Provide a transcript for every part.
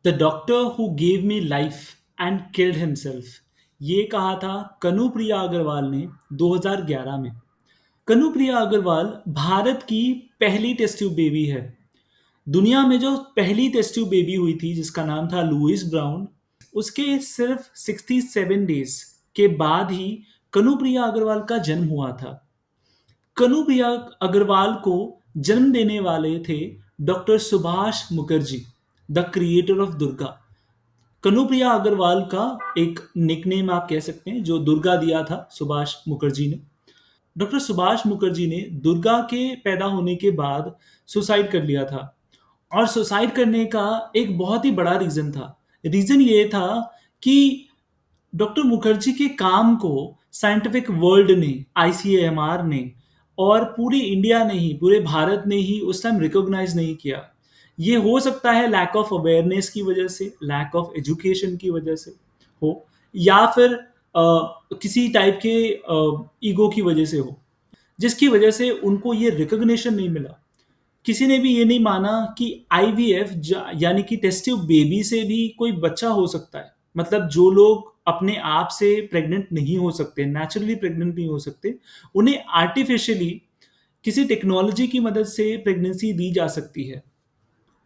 The doctor who gave me life and killed himself. ये कहा था कनुप्रिया अग्रवाल ने 2011 में। कनुप्रिया अग्रवाल भारत की पहली टेस्ट ट्यूब बेबी है। दुनिया में जो पहली टेस्ट ट्यूब बेबी हुई थी जिसका नाम था लुइस ब्राउन, उसके सिर्फ 67 डेज के बाद ही कनुप्रिया अग्रवाल का जन्म हुआ था। कनुप्रिया अग्रवाल को जन्म देने वाले थे doctor Subhash Mukherjee, the creator of Durga. Kanupriya Agarwal का एक निकनेम आप कह सकते हैं जो दुर्गा दिया था सुभाष मुखर्जी ने। डॉक्टर सुभाष मुखर्जी ने दुर्गा के पैदा होने के बाद सुसाइड कर लिया था, और सुसाइड करने का एक बहुत ही बड़ा रीजन था। रीजन ये था कि डॉक्टर मुखर्जी के काम को साइंटिफिक वर्ल्ड ने, आईसीएमआर ने और पूरी इंडिया ने ही, पूरे भारत ने ही उस टाइम रिकॉग्नाइज नहीं किया। ये हो सकता है लैक ऑफ अवेयरनेस की वजह से, लैक ऑफ एजुकेशन की वजह से हो, या फिर किसी टाइप के ईगो की वजह से हो, जिसकी वजह से उनको ये रिकॉग्निशन नहीं मिला। किसी ने भी ये नहीं माना कि आईवीएफ यानी कि टेस्ट ट्यूब बेबी से भी कोई बच्चा हो सकता है। मतलब जो लोग अपने आप से प्रेग्नेंट नहीं हो सकते, नेचुरली प्रेग्नेंट नहीं हो सकते, उन्हें आर्टिफिशियली किसी टेक्नोलॉजी की मदद से प्रेगनेंसी दी जा सकती है।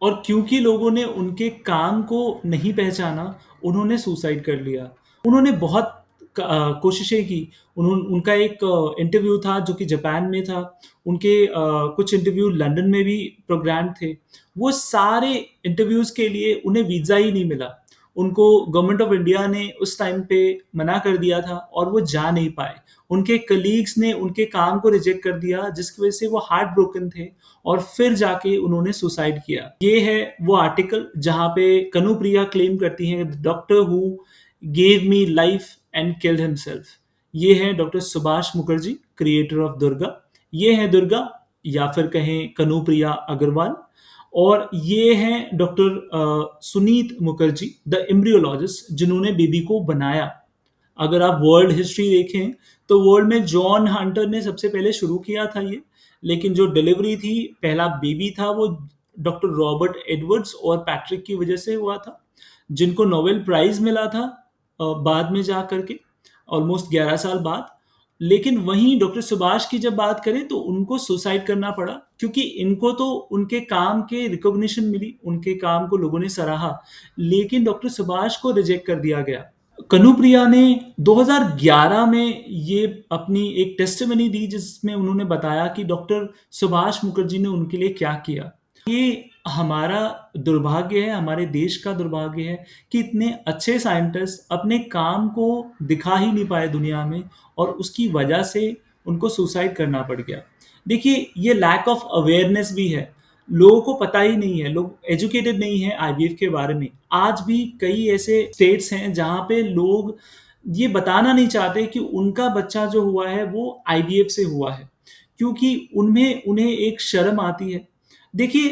और क्योंकि लोगों ने उनके काम को नहीं पहचाना, उन्होंने सुसाइड कर लिया। उन्होंने बहुत कोशिशें की। उनका एक इंटरव्यू था जो कि जापान में था। उनके कुछ इंटरव्यू लंदन में भी प्रोग्राम थे। वो सारे इंटरव्यूज के लिए उन्हें वीज़ा ही नहीं मिला। उनको गवर्नमेंट ऑफ इंडिया ने उस टाइम पे मना कर दिया था और वो जा नहीं पाए। उनके कलीग्स ने उनके काम को रिजेक्ट कर दिया, जिसकी वजह से वो हार्ट ब्रोकन थे और फिर जाके उन्होंने सुसाइड किया। ये है वो आर्टिकल जहाँ पे कनुप्रिया क्लेम करती हैं doctor who gave me life and killed himself. ये है doctor Subhash Mukherjee, creator of Durga. ये है दुर्गा, या फिर कहें कनुप्रिया अग्रवाल। और ये हैं doctor Sunit Mukherjee, the embryologist, जिन्होंने बेबी को बनाया। अगर आप वर्ल्ड हिस्ट्री देखें तो वर्ल्ड में जॉन हंटर ने सबसे पहले शुरू किया था ये, लेकिन जो डिलीवरी थी, पहला बेबी था, वो डॉक्टर रॉबर्ट एडवर्ड्स और पैट्रिक की वजह से हुआ था, जिनको नोबेल प्राइज मिला था बाद में जा करके, ऑलमोस्ट 11 साल बाद। लेकिन वहीं डॉक्टर सुभाष की जब बात करें तो उनको सुसाइड करना पड़ा, क्योंकि इनको तो उनके काम के रिकॉग्निशन मिली, उनके काम को लोगों ने सराहा, लेकिन डॉक्टर सुभाष को रिजेक्ट कर दिया गया। कनुप्रिया ने 2011 में ये अपनी एक टेस्टिमनी दी जिसमें उन्होंने बताया कि डॉक्टर सुभाष मुखर्जी ने उनके लिए क्या किया। ये हमारा दुर्भाग्य है, हमारे देश का दुर्भाग्य है कि इतने अच्छे साइंटिस्ट अपने काम को दिखा ही नहीं पाए दुनिया में, और उसकी वजह से उनको सुसाइड करना पड़ गया। देखिए, ये लैक ऑफ अवेयरनेस भी है। लोगों को पता ही नहीं है, लोग एजुकेटेड नहीं है आईवीएफ के बारे में। आज भी कई ऐसे स्टेट्स हैं जहाँ पे लोग ये बताना नहीं चाहते कि उनका बच्चा जो हुआ है वो आईवीएफ से हुआ है, क्योंकि उनमें उन्हें एक शर्म आती है। देखिए,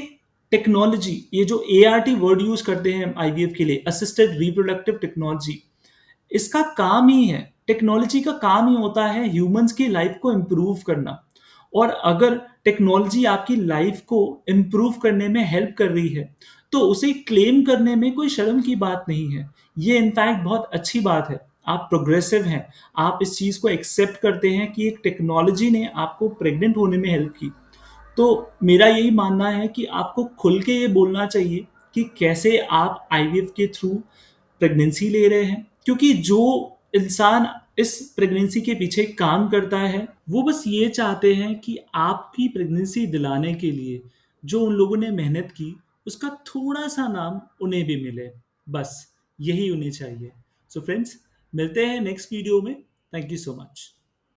टेक्नोलॉजी, ये जो एआरटी वर्ड यूज करते हैं आईवीएफ के लिए, असिस्टेड रिप्रोडक्टिव टेक्नोलॉजी, इसका काम ही है, टेक्नोलॉजी का काम ही होता है ह्यूमंस की लाइफ को इम्प्रूव करना। और अगर टेक्नोलॉजी आपकी लाइफ को इम्प्रूव करने में हेल्प कर रही है तो उसे क्लेम करने में कोई शर्म की बात नहीं है। ये इनफैक्ट बहुत अच्छी बात है। आप प्रोग्रेसिव हैं, आप इस चीज़ को एक्सेप्ट करते हैं कि एक टेक्नोलॉजी ने आपको प्रेग्नेंट होने में हेल्प की। तो मेरा यही मानना है कि आपको खुल के ये बोलना चाहिए कि कैसे आप आईवीएफ के थ्रू प्रेगनेंसी ले रहे हैं, क्योंकि जो इंसान इस प्रेगनेंसी के पीछे काम करता है वो बस ये चाहते हैं कि आपकी प्रेगनेंसी दिलाने के लिए जो उन लोगों ने मेहनत की उसका थोड़ा सा नाम उन्हें भी मिले। बस यही उन्हें चाहिए। सो फ्रेंड्स, मिलते हैं नेक्स्ट वीडियो में। Thank you so much.